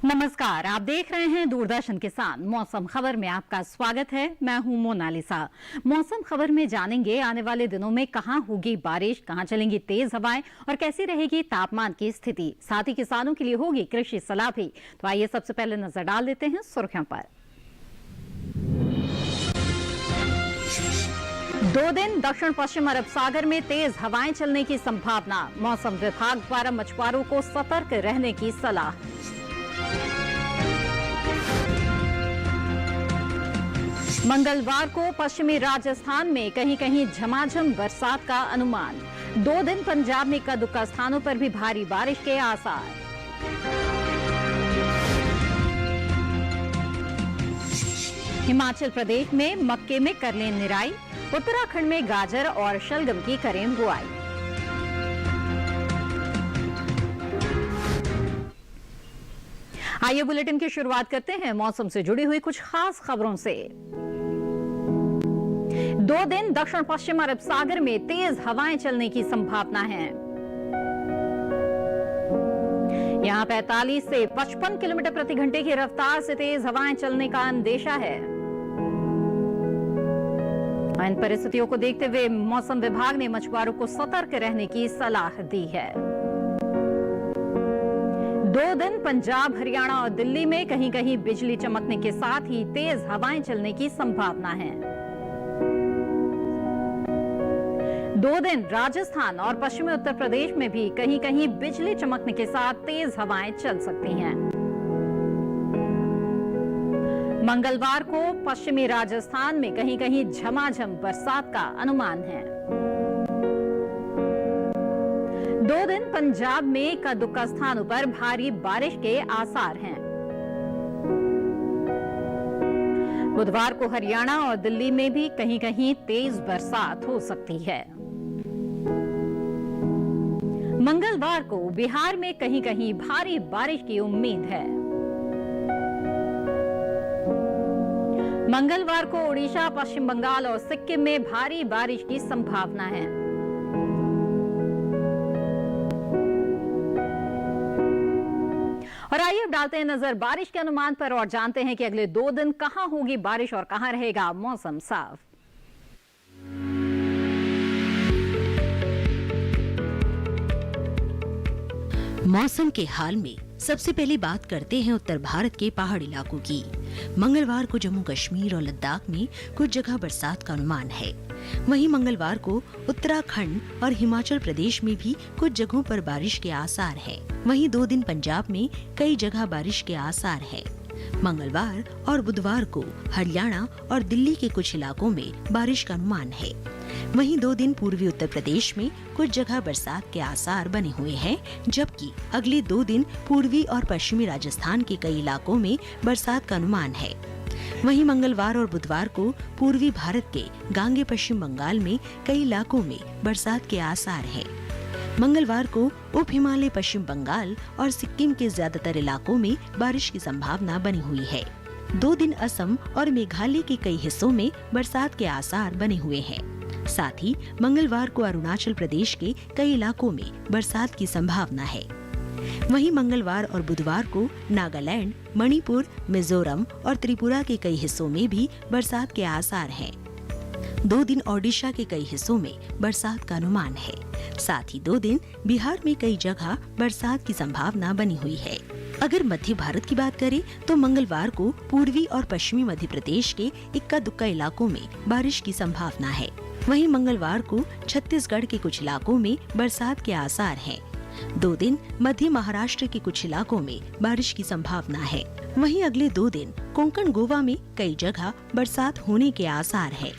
नमस्कार, आप देख रहे हैं दूरदर्शन किसान। मौसम खबर में आपका स्वागत है। मैं हूं मोनालिसा। मौसम खबर में जानेंगे आने वाले दिनों में कहां होगी बारिश, कहां चलेंगी तेज हवाएं और कैसी रहेगी तापमान की स्थिति। साथ ही किसानों के लिए होगी कृषि सलाह भी। तो आइए सबसे पहले नजर डाल देते हैं सुर्खियों पर। 2 दिन दक्षिण पश्चिम अरब सागर में तेज हवाएं चलने की संभावना। मौसम विभाग द्वारा मछुआरों को सतर्क रहने की सलाह। मंगलवार को पश्चिमी राजस्थान में कहीं कहीं झमाझम बरसात का अनुमान। 2 दिन पंजाब में इक्का दुक्का स्थानों पर भी भारी बारिश के आसार। हिमाचल प्रदेश में मक्के में कर लें निराई, उत्तराखंड में गाजर और शलगम की करें बुआई। आइए बुलेटिन की शुरुआत करते हैं मौसम से जुड़ी हुई कुछ खास खबरों से। 2 दिन दक्षिण पश्चिम अरब सागर में तेज हवाएं चलने की संभावना है। यहां 45 से 55 किलोमीटर प्रति घंटे की रफ्तार से तेज हवाएं चलने का अंदेशा है। इन परिस्थितियों को देखते हुए मौसम विभाग ने मछुआरों को सतर्क रहने की सलाह दी है। 2 दिन पंजाब, हरियाणा और दिल्ली में कहीं कहीं बिजली चमकने के साथ ही तेज हवाएं चलने की संभावना है। 2 दिन राजस्थान और पश्चिमी उत्तर प्रदेश में भी कहीं कहीं बिजली चमकने के साथ तेज हवाएं चल सकती हैं। मंगलवार को पश्चिमी राजस्थान में कहीं कहीं झमाझम बरसात का अनुमान है। 2 दिन पंजाब में इक्का दुक्का स्थानों पर भारी बारिश के आसार हैं। बुधवार को हरियाणा और दिल्ली में भी कहीं कहीं तेज बरसात हो सकती है। मंगलवार को बिहार में कहीं कहीं भारी बारिश की उम्मीद है। मंगलवार को ओडिशा, पश्चिम बंगाल और सिक्किम में भारी बारिश की संभावना है। और आइए अब डालते हैं नजर बारिश के अनुमान पर और जानते हैं कि अगले 2 दिन कहां होगी बारिश और कहां रहेगा मौसम साफ। मौसम के हाल में सबसे पहले बात करते हैं उत्तर भारत के पहाड़ी इलाकों की। मंगलवार को जम्मू कश्मीर और लद्दाख में कुछ जगह बरसात का अनुमान है। वहीं मंगलवार को उत्तराखंड और हिमाचल प्रदेश में भी कुछ जगहों पर बारिश के आसार है। वहीं 2 दिन पंजाब में कई जगह बारिश के आसार है। मंगलवार और बुधवार को हरियाणा और दिल्ली के कुछ इलाकों में बारिश का अनुमान है। वहीं 2 दिन पूर्वी उत्तर प्रदेश में कुछ जगह बरसात के आसार बने हुए हैं, जबकि अगले 2 दिन पूर्वी और पश्चिमी राजस्थान के कई इलाकों में बरसात का अनुमान है। वहीं मंगलवार और बुधवार को पूर्वी भारत के गांगे पश्चिम बंगाल में कई इलाकों में बरसात के आसार है। मंगलवार को उप हिमालय पश्चिम बंगाल और सिक्किम के ज्यादातर इलाकों में बारिश की संभावना बनी हुई है। 2 दिन असम और मेघालय के कई हिस्सों में बरसात के आसार बने हुए हैं। साथ ही मंगलवार को अरुणाचल प्रदेश के कई इलाकों में बरसात की संभावना है। वहीं मंगलवार और बुधवार को नागालैंड, मणिपुर, मिजोरम और त्रिपुरा के कई हिस्सों में भी बरसात के आसार हैं। 2 दिन ओडिशा के कई हिस्सों में बरसात का अनुमान है। साथ ही 2 दिन बिहार में कई जगह बरसात की संभावना बनी हुई है। अगर मध्य भारत की बात करें तो मंगलवार को पूर्वी और पश्चिमी मध्य प्रदेश के इक्का दुक्का इलाकों में बारिश की संभावना है। वहीं मंगलवार को छत्तीसगढ़ के कुछ इलाकों में बरसात के आसार हैं। 2 दिन मध्य महाराष्ट्र के कुछ इलाकों में बारिश की संभावना है। वहीं अगले 2 दिन कोंकण गोवा में कई जगह बरसात होने के आसार है।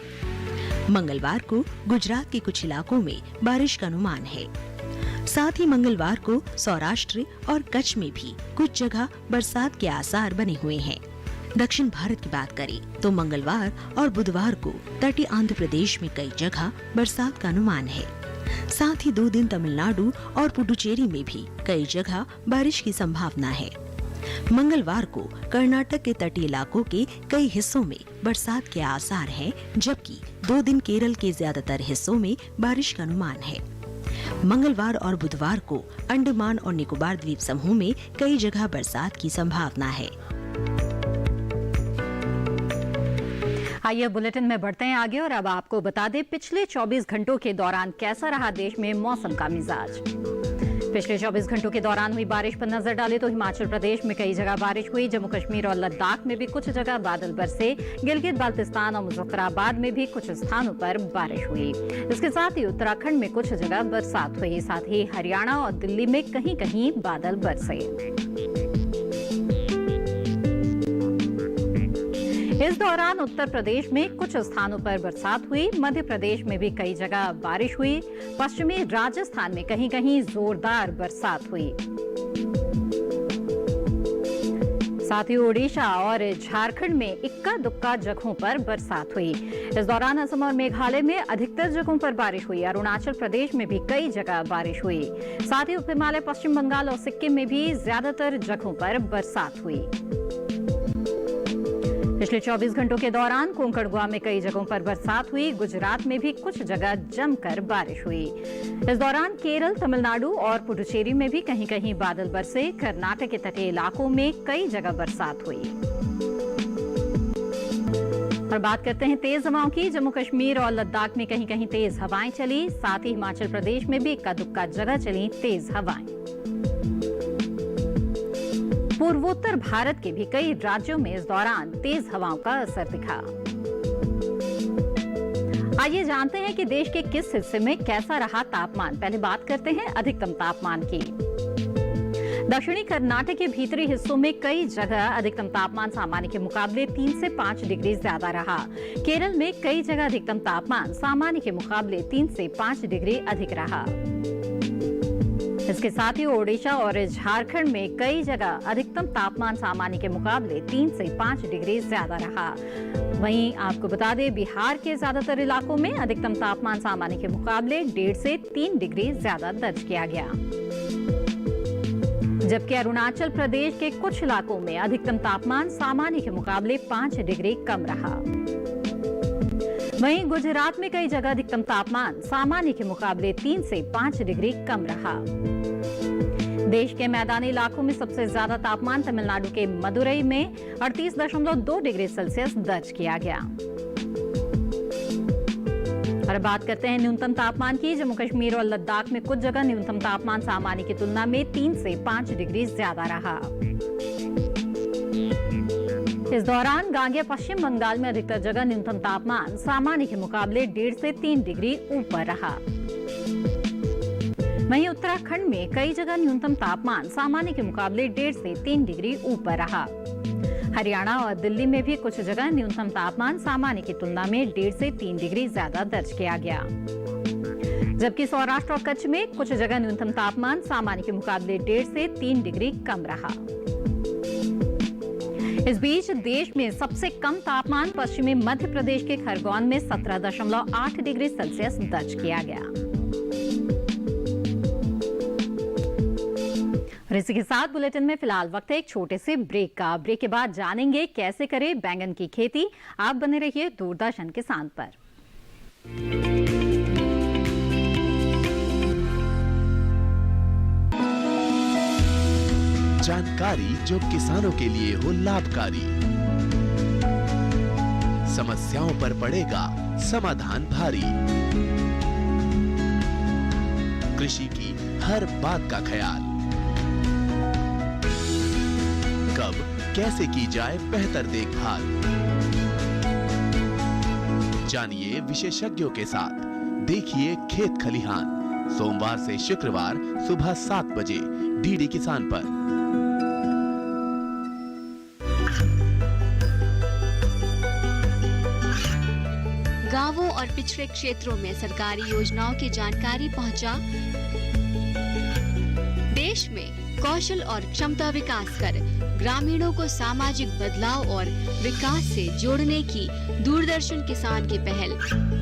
मंगलवार को गुजरात के कुछ इलाकों में बारिश का अनुमान है। साथ ही मंगलवार को सौराष्ट्र और कच्छ में भी कुछ जगह बरसात के आसार बने हुए हैं। दक्षिण भारत की बात करें तो मंगलवार और बुधवार को तटीय आंध्र प्रदेश में कई जगह बरसात का अनुमान है। साथ ही 2 दिन तमिलनाडु और पुडुचेरी में भी कई जगह बारिश की संभावना है। मंगलवार को कर्नाटक के तटीय इलाकों के कई हिस्सों में बरसात के आसार हैं, जबकि 2 दिन केरल के ज्यादातर हिस्सों में बारिश का अनुमान है। मंगलवार और बुधवार को अंडमान और निकोबार द्वीप समूह में कई जगह बरसात की संभावना है। आइए बुलेटिन में बढ़ते हैं आगे और अब आपको बता दें पिछले 24 घंटों के दौरान कैसा रहा देश में मौसम का मिजाज। पिछले 24 घंटों के दौरान हुई बारिश पर नजर डालें तो हिमाचल प्रदेश में कई जगह बारिश हुई, जम्मू कश्मीर और लद्दाख में भी कुछ जगह बादल बरसे, गिलगित बाल्टिस्तान और मुजफ्फराबाद में भी कुछ स्थानों पर बारिश हुई। इसके साथ ही उत्तराखंड में कुछ जगह बरसात हुई, साथ ही हरियाणा और दिल्ली में कहीं कहीं बादल बरसे। इस दौरान उत्तर प्रदेश में कुछ स्थानों पर बरसात हुई, मध्य प्रदेश में भी कई जगह बारिश हुई, पश्चिमी राजस्थान में कहीं कहीं जोरदार बरसात हुई। साथ ही ओडिशा और झारखंड में इक्का दुक्का जगहों पर बरसात हुई। इस दौरान असम और मेघालय में अधिकतर जगहों पर बारिश हुई। अरुणाचल प्रदेश में भी कई जगह बारिश हुई। साथ ही उप हिमालय, पश्चिम बंगाल और सिक्किम में भी ज्यादातर जगहों पर बरसात हुई। पिछले 24 घंटों के दौरान कोंकण गोवा में कई जगहों पर बरसात हुई, गुजरात में भी कुछ जगह जमकर बारिश हुई। इस दौरान केरल, तमिलनाडु और पुडुचेरी में भी कहीं कहीं बादल बरसे, कर्नाटक के तटीय इलाकों में कई जगह बरसात हुई। और बात करते हैं तेज हवाओं की। जम्मू कश्मीर और लद्दाख में कहीं कहीं तेज हवाएं चली, साथ ही हिमाचल प्रदेश में भी इक्का दुक्का जगह चली तेज हवाएं। पूर्वोत्तर भारत के भी कई राज्यों में इस दौरान तेज हवाओं का असर दिखा। आइए जानते हैं कि देश के किस हिस्से में कैसा रहा तापमान। पहले बात करते हैं अधिकतम तापमान की। दक्षिणी कर्नाटक के भीतरी हिस्सों में कई जगह अधिकतम तापमान सामान्य के मुकाबले 3 से 5 डिग्री ज्यादा रहा। केरल में कई जगह अधिकतम तापमान सामान्य के मुकाबले 3 से 5 डिग्री अधिक रहा। इसके साथ ही ओडिशा और झारखंड में कई जगह अधिकतम तापमान सामान्य के मुकाबले 3 से 5 डिग्री ज्यादा रहा। वहीं आपको बता दें बिहार के ज्यादातर इलाकों में अधिकतम तापमान सामान्य के मुकाबले 1.5 से 3 डिग्री ज्यादा दर्ज किया गया, जबकि अरुणाचल प्रदेश के कुछ इलाकों में अधिकतम तापमान सामान्य के मुकाबले 5 डिग्री कम रहा। वहीं गुजरात में कई जगह अधिकतम तापमान सामान्य के मुकाबले 3 से 5 डिग्री कम रहा। देश के मैदानी इलाकों में सबसे ज्यादा तापमान तमिलनाडु के मदुरई में 38.2 डिग्री सेल्सियस दर्ज किया गया। और बात करते हैं न्यूनतम तापमान की। जम्मू कश्मीर और लद्दाख में कुछ जगह न्यूनतम तापमान सामान्य की तुलना में 3 से 5 डिग्री ज्यादा रहा। इस दौरान गांगेय पश्चिम बंगाल में अधिकतर जगह न्यूनतम तापमान सामान्य के मुकाबले 1.5 से 3 डिग्री ऊपर रहा। वहीं उत्तराखंड में कई जगह न्यूनतम तापमान सामान्य के मुकाबले 1.5 से 3 डिग्री ऊपर रहा। हरियाणा और दिल्ली में भी कुछ जगह न्यूनतम तापमान सामान्य की तुलना में 1.5 से 3 डिग्री ज्यादा दर्ज किया गया, जबकि सौराष्ट्र और कच्छ में कुछ जगह न्यूनतम तापमान सामान्य के मुकाबले 1.5 से 3 डिग्री कम रहा। इस बीच देश में सबसे कम तापमान पश्चिमी मध्य प्रदेश के खरगोन में 17.8 डिग्री सेल्सियस दर्ज किया गया। और इसी के साथ बुलेटिन में फिलहाल वक्त है एक छोटे से ब्रेक का। ब्रेक के बाद जानेंगे कैसे करें बैंगन की खेती। आप बने रहिए दूरदर्शन किसान पर। जानकारी जो किसानों के लिए हो लाभकारी, समस्याओं पर पड़ेगा समाधान भारी, कृषि की हर बात का ख्याल, कब कैसे की जाए बेहतर देखभाल। जानिए विशेषज्ञों के साथ, देखिए खेत खलिहान, सोमवार से शुक्रवार सुबह 7 बजे डीडी किसान पर। गांवों और पिछड़े क्षेत्रों में सरकारी योजनाओं की जानकारी पहुंचा। देश में कौशल और क्षमता विकास कर ग्रामीणों को सामाजिक बदलाव और विकास से जोड़ने की दूरदर्शन किसान की पहल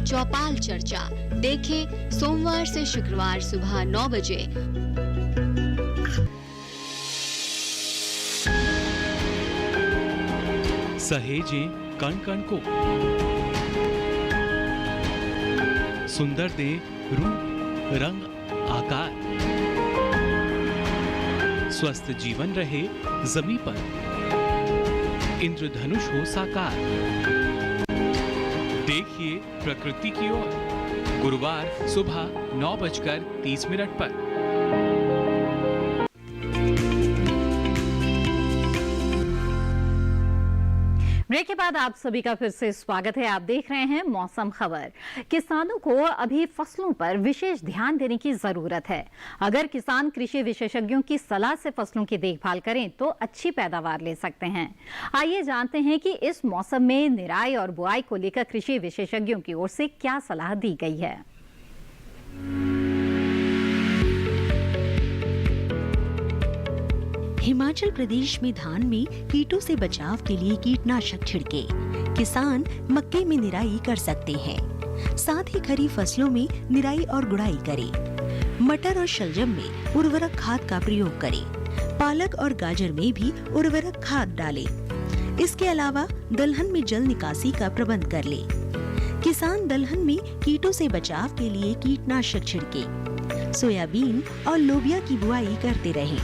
चौपाल चर्चा देखें सोमवार से शुक्रवार सुबह 9 बजे। सहेजें कण कण को, सुंदर दे रूप रंग आकार। स्वस्थ जीवन रहे जमीन पर, इंद्रधनुष हो साकार। देखिए प्रकृति की ओर, गुरुवार सुबह 9:30 पर। ब्रेक के बाद आप सभी का फिर से स्वागत है। आप देख रहे हैं मौसम खबर। किसानों को अभी फसलों पर विशेष ध्यान देने की जरूरत है। अगर किसान कृषि विशेषज्ञों की सलाह से फसलों की देखभाल करें तो अच्छी पैदावार ले सकते हैं। आइए जानते हैं कि इस मौसम में निराई और बुआई को लेकर कृषि विशेषज्ञों की ओर से क्या सलाह दी गई है। हिमाचल प्रदेश में धान में कीटों से बचाव के लिए कीटनाशक छिड़के। किसान मक्के में निराई कर सकते हैं। साथ ही खरीफ फसलों में निराई और गुड़ाई करें। मटर और शलजम में उर्वरक खाद का प्रयोग करें। पालक और गाजर में भी उर्वरक खाद डालें। इसके अलावा दलहन में जल निकासी का प्रबंध कर ले। किसान दलहन में कीटों से बचाव के लिए कीटनाशक छिड़के। सोयाबीन और लोबिया की बुआई करते रहें।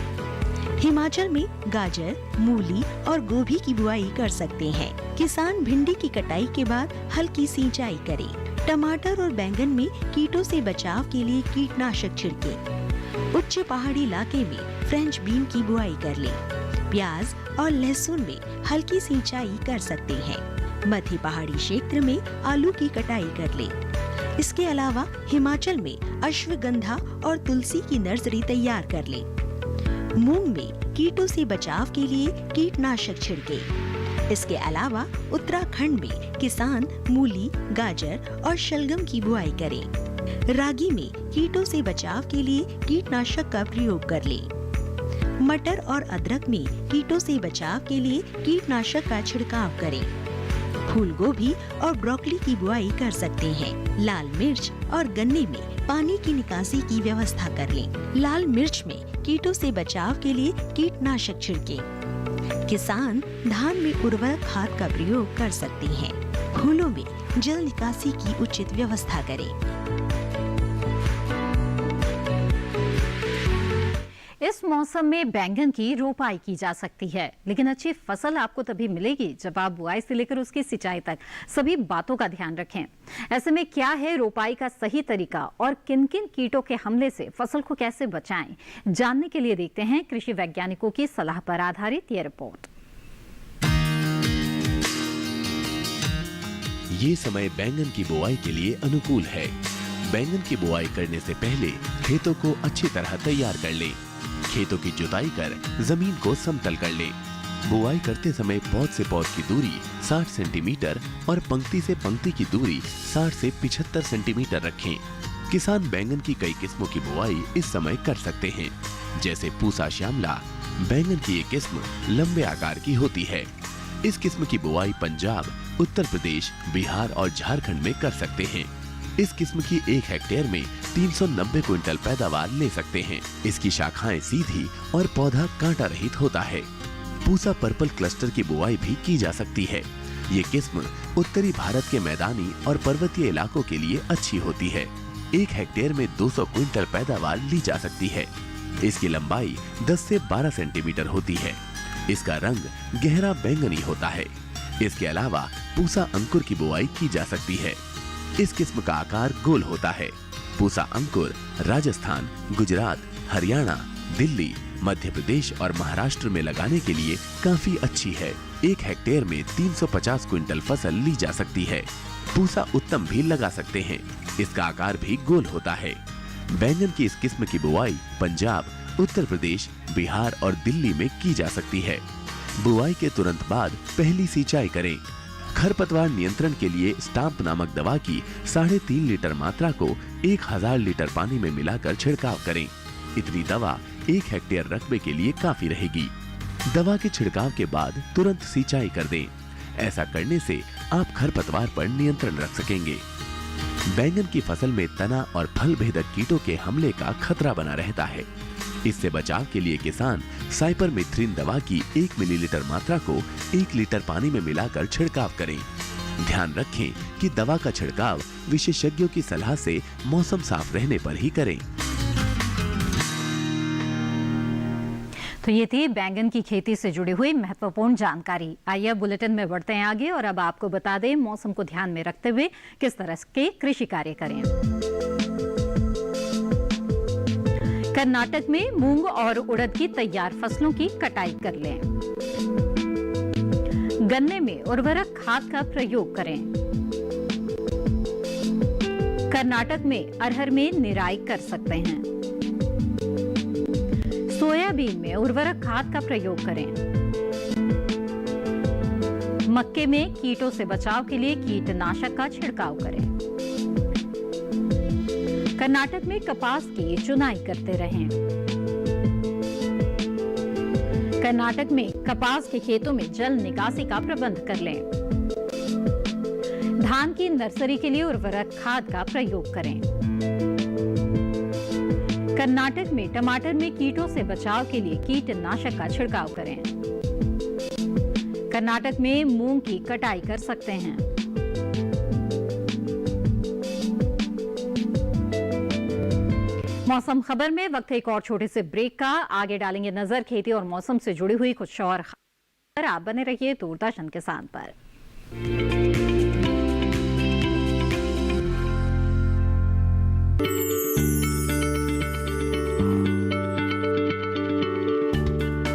हिमाचल में गाजर, मूली और गोभी की बुआई कर सकते हैं। किसान भिंडी की कटाई के बाद हल्की सिंचाई करें। टमाटर और बैंगन में कीटों से बचाव के लिए कीटनाशक छिड़के। उच्च पहाड़ी इलाके में फ्रेंच बीन की बुआई कर लें। प्याज और लहसुन में हल्की सिंचाई कर सकते हैं। मध्य पहाड़ी क्षेत्र में आलू की कटाई कर लें। इसके अलावा हिमाचल में अश्वगंधा और तुलसी की नर्सरी तैयार कर लें। मूंग में कीटों से बचाव के लिए कीटनाशक छिड़के। इसके अलावा उत्तराखंड में किसान मूली, गाजर और शलगम की बुआई करें। रागी में कीटों से बचाव के लिए कीटनाशक का प्रयोग कर लें। मटर और अदरक में कीटों से बचाव के लिए कीटनाशक का छिड़काव करें। फूल गोभी और ब्रोकली की बुआई कर सकते हैं। लाल मिर्च और गन्ने में पानी की निकासी की व्यवस्था कर लें। लाल मिर्च में कीटों से बचाव के लिए कीटनाशक छिड़कें। किसान धान में उर्वरक खाद का प्रयोग कर सकते हैं। फूलों में जल निकासी की उचित व्यवस्था करें। इस मौसम में बैंगन की रोपाई की जा सकती है, लेकिन अच्छी फसल आपको तभी मिलेगी जब आप बुआई से लेकर उसकी सिंचाई तक सभी बातों का ध्यान रखें। ऐसे में क्या है रोपाई का सही तरीका और किन किन कीटों के हमले से फसल को कैसे बचाएं, जानने के लिए देखते हैं कृषि वैज्ञानिकों की सलाह पर आधारित ये रिपोर्ट। ये समय बैंगन की बुआई के लिए अनुकूल है। बैंगन की बुआई करने से पहले खेतों को अच्छी तरह तैयार कर लें। खेतों की जुताई कर जमीन को समतल कर लें। बुआई करते समय पौध से पौध की दूरी 60 सेंटीमीटर और पंक्ति से पंक्ति की दूरी 60 से 75 सेंटीमीटर रखें। किसान बैंगन की कई किस्मों की बुआई इस समय कर सकते हैं, जैसे पूसा श्यामला। बैंगन की ये किस्म लंबे आकार की होती है। इस किस्म की बुआई पंजाब, उत्तर प्रदेश, बिहार और झारखंड में कर सकते हैं। इस किस्म की 1 हेक्टेयर में 390 क्विंटल पैदावार ले सकते हैं। इसकी शाखाएं सीधी और पौधा कांटा रहित होता है। पूसा पर्पल क्लस्टर की बुआई भी की जा सकती है। ये किस्म उत्तरी भारत के मैदानी और पर्वतीय इलाकों के लिए अच्छी होती है। 1 हेक्टेयर में 200 क्विंटल पैदावार ली जा सकती है। इसकी लंबाई 10 से 12 सेंटीमीटर होती है। इसका रंग गहरा बैंगनी होता है। इसके अलावा पूसा अंकुर की बुआई की जा सकती है। इस किस्म का आकार गोल होता है। पूसा अंकुर राजस्थान, गुजरात, हरियाणा, दिल्ली, मध्य प्रदेश और महाराष्ट्र में लगाने के लिए काफी अच्छी है। 1 हेक्टेयर में 350 क्विंटल फसल ली जा सकती है। पूसा उत्तम भी लगा सकते हैं। इसका आकार भी गोल होता है। बैंगन की इस किस्म की बुआई पंजाब, उत्तर प्रदेश, बिहार और दिल्ली में की जा सकती है। बुआई के तुरंत बाद पहली सिंचाई करें। खरपतवार नियंत्रण के लिए स्टाम्प नामक दवा की 3.5 लीटर मात्रा को 1000 लीटर पानी में मिलाकर छिड़काव करें। इतनी दवा 1 हेक्टेयर रकबे के लिए काफी रहेगी। दवा के छिड़काव के बाद तुरंत सिंचाई कर दें। ऐसा करने से आप खरपतवार पर नियंत्रण रख सकेंगे। बैंगन की फसल में तना और फल भेदक कीटों के हमले का खतरा बना रहता है। इससे बचाव के लिए किसान साइपरमेथ्रिन दवा की 1 मिलीलीटर मात्रा को 1 लीटर पानी में मिलाकर छिड़काव करें। ध्यान रखें कि दवा का छिड़काव विशेषज्ञों की सलाह से मौसम साफ रहने पर ही करें। तो ये थी बैंगन की खेती से जुड़ी हुई महत्वपूर्ण जानकारी। आइए अब बुलेटिन में बढ़ते हैं आगे और अब आपको बता दें मौसम को ध्यान में रखते हुए किस तरह के कृषि कार्य करें। कर्नाटक में मूंग और उड़द की तैयार फसलों की कटाई कर लें। गन्ने में उर्वरक खाद का प्रयोग करें। कर्नाटक में अरहर में निराई कर सकते हैं। सोयाबीन में उर्वरक खाद का प्रयोग करें। मक्के में कीटों से बचाव के लिए कीटनाशक का छिड़काव करें। कर्नाटक में कपास की चुनाई करते रहें। कर्नाटक में कपास के खेतों में जल निकासी का प्रबंध कर लें। धान की नर्सरी के लिए उर्वरक खाद का प्रयोग करें। कर्नाटक में टमाटर में कीटों से बचाव के लिए कीटनाशक का छिड़काव करें। कर्नाटक में मूंग की कटाई कर सकते हैं। मौसम खबर में वक्त है एक और छोटे से ब्रेक का। आगे डालेंगे नजर खेती और मौसम से जुड़ी हुई कुछ और खबर। आप बने रहिए दूरदर्शन किसान पर।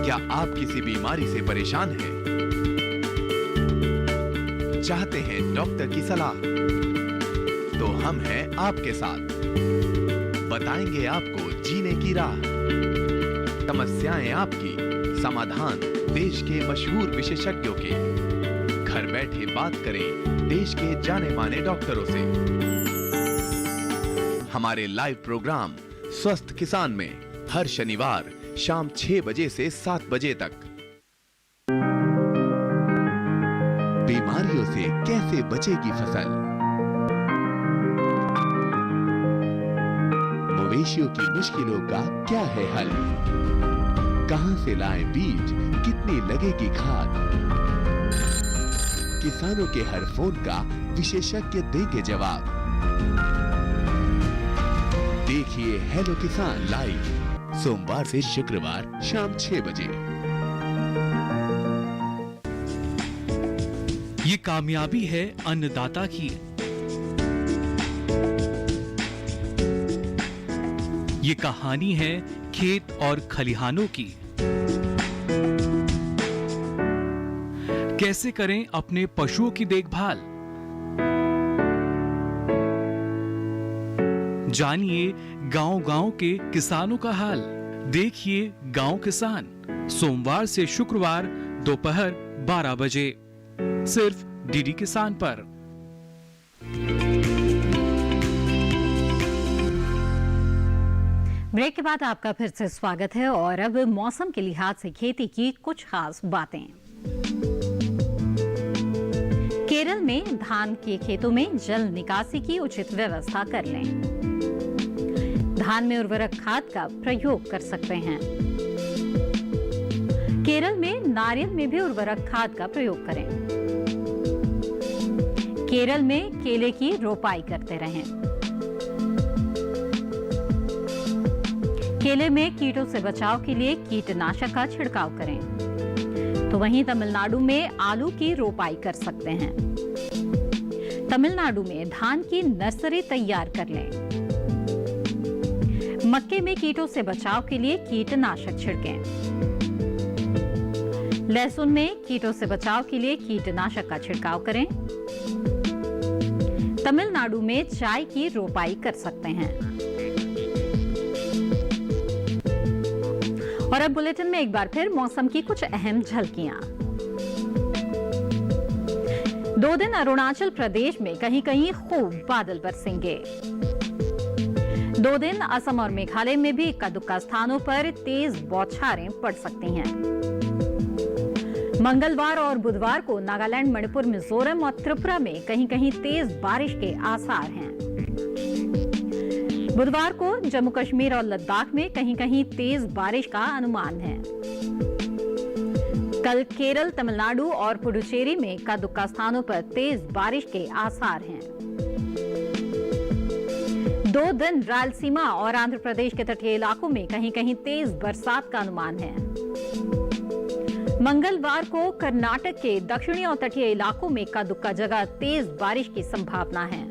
क्या आप किसी बीमारी से परेशान हैं? चाहते हैं डॉक्टर की सलाह? तो हम हैं आपके साथ। बताएंगे आपको जीने की राह। समस्याएं आपकी, समाधान देश के मशहूर विशेषज्ञों के। घर बैठे बात करें देश के जाने माने डॉक्टरों से। हमारे लाइव प्रोग्राम स्वस्थ किसान में हर शनिवार शाम 6 बजे से 7 बजे तक। बीमारियों से कैसे बचेगी फसल? मवेशियों की मुश्किलों का क्या है हल? कहां से लाएं बीज, कितनी लगेगी खाद? किसानों के हर फोन का विशेषज्ञ देंगे जवाब। देखिए हेलो किसान लाइव सोमवार से शुक्रवार शाम 6 बजे। ये कामयाबी है अन्नदाता की। ये कहानी है खेत और खलिहानों की। कैसे करें अपने पशुओं की देखभाल? जानिए गांव-गांव के किसानों का हाल। देखिए गांव किसान सोमवार से शुक्रवार दोपहर 12 बजे सिर्फ डीडी किसान पर। ब्रेक के बाद आपका फिर से स्वागत है और अब मौसम के लिहाज से खेती की कुछ खास बातें। केरल में धान के खेतों में जल निकासी की उचित व्यवस्था कर लें। धान में उर्वरक खाद का प्रयोग कर सकते हैं। केरल में नारियल में भी उर्वरक खाद का प्रयोग करें। केरल में केले की रोपाई करते रहें। केले में कीटों से बचाव के लिए कीटनाशक का छिड़काव करें। तो वहीं तमिलनाडु में आलू की रोपाई कर सकते हैं। तमिलनाडु में धान की नर्सरी तैयार कर लें। मक्के में कीटों से बचाव के लिए कीटनाशक छिड़कें। लहसुन में कीटों से बचाव के लिए कीटनाशक का छिड़काव करें। तमिलनाडु में चाय की रोपाई कर सकते हैं। और अब बुलेटिन में एक बार फिर मौसम की कुछ अहम झलकियां। 2 दिन अरुणाचल प्रदेश में कहीं कहीं खूब बादल बरसेंगे। 2 दिन असम और मेघालय में भी इक्का दुक्का स्थानों पर तेज बौछारें पड़ सकती हैं। मंगलवार और बुधवार को नागालैंड, मणिपुर, मिजोरम और त्रिपुरा में कहीं कहीं तेज बारिश के आसार हैं। बुधवार को जम्मू कश्मीर और लद्दाख में कहीं कहीं तेज बारिश का अनुमान है। कल केरल, तमिलनाडु और पुडुचेरी में इक्का दुक्का स्थानों पर तेज बारिश के आसार हैं। 2 दिन रायलसीमा और आंध्र प्रदेश के तटीय इलाकों में कहीं कहीं तेज बरसात का अनुमान है। मंगलवार को कर्नाटक के दक्षिणी और तटीय इलाकों में इक्का दुक्का जगह तेज बारिश की संभावना है।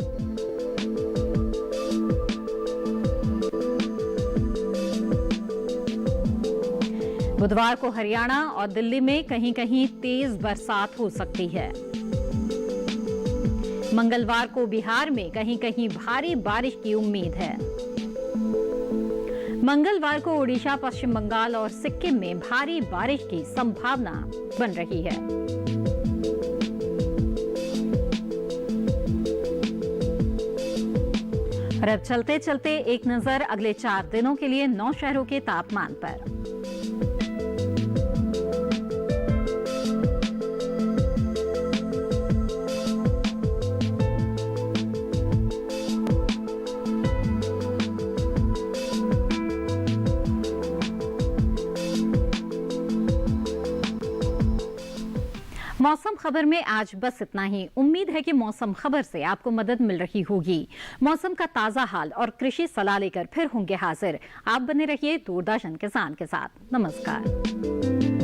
बुधवार को हरियाणा और दिल्ली में कहीं कहीं तेज बरसात हो सकती है। मंगलवार को बिहार में कहीं कहीं भारी बारिश की उम्मीद है। मंगलवार को ओडिशा, पश्चिम बंगाल और सिक्किम में भारी बारिश की संभावना बन रही है। और अब चलते चलते एक नजर अगले 4 दिनों के लिए 9 शहरों के तापमान पर। मौसम खबर में आज बस इतना ही। उम्मीद है कि मौसम खबर से आपको मदद मिल रही होगी। मौसम का ताजा हाल और कृषि सलाह लेकर फिर होंगे हाजिर। आप बने रहिए दूरदर्शन किसान के साथ। नमस्कार।